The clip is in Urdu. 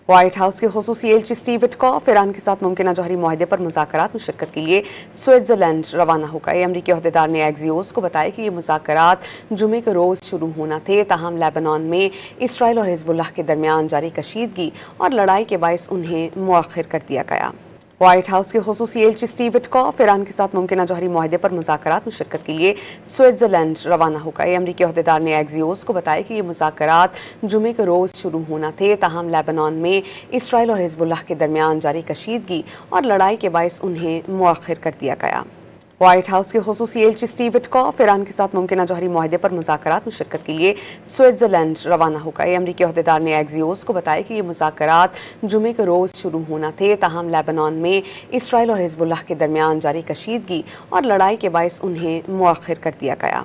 وائٹ ہاؤس کے خصوصی ایلچی اسٹیو وٹکاف ایران کے ساتھ ممکنہ جوہری معاہدے پر مذاکرات میں شرکت کے لیے سوئٹزرلینڈ روانہ ہو گئے۔ امریکی عہدیدار نے ایکزیوس کو بتایا کہ یہ مذاکرات جمعے کے روز شروع ہونا تھے، تاہم لیبنان میں اسرائیل اور حزب اللہ کے درمیان جاری کشیدگی اور لڑائی کے باعث انہیں مؤخر کر دیا گیا۔ وائٹ ہاؤس کے خصوصی ایلچی اسٹیو وٹکاف ایران کے ساتھ ممکنہ جوہری معاہدے پر مذاکرات میں شرکت کے لیے سوئٹزرلینڈ روانہ ہو گئے۔ امریکی عہدیدار نے ایکزیوس کو بتایا کہ یہ مذاکرات جمعے کے روز شروع ہونا تھے، تاہم لیبنان میں اسرائیل اور حزب اللہ کے درمیان جاری کشیدگی اور لڑائی کے باعث انہیں مؤخر کر دیا گیا۔ وائٹ ہاؤس کے خصوصی ایلچی اسٹیو وٹکاف ایران کے ساتھ ممکنہ جوہری معاہدے پر مذاکرات میں شرکت کے لیے سوئٹزرلینڈ روانہ ہو گئے۔ امریکی عہدیدار نے ایکزیوس کو بتایا کہ یہ مذاکرات جمعے کے روز شروع ہونا تھے، تاہم لیبنان میں اسرائیل اور حزب اللہ کے درمیان جاری کشیدگی وائٹ ہاؤس کے خصوصی ایلچی اسٹیو وٹکاف ایران کے ساتھ ممکنہ جوہری معاہدے پر مذاکرات میں شرکت کے لیے سوئٹزرلینڈ روانہ ہو گئے۔ امریکی عہدیدار نے ایکزیوس کو بتایا کہ یہ مذاکرات جمعے کے روز شروع ہونا تھے، تاہم لیبنان میں اسرائیل اور حزب اللہ کے درمیان جاری کشیدگی اور لڑائی کے باعث انہیں مؤخر کر دیا گیا۔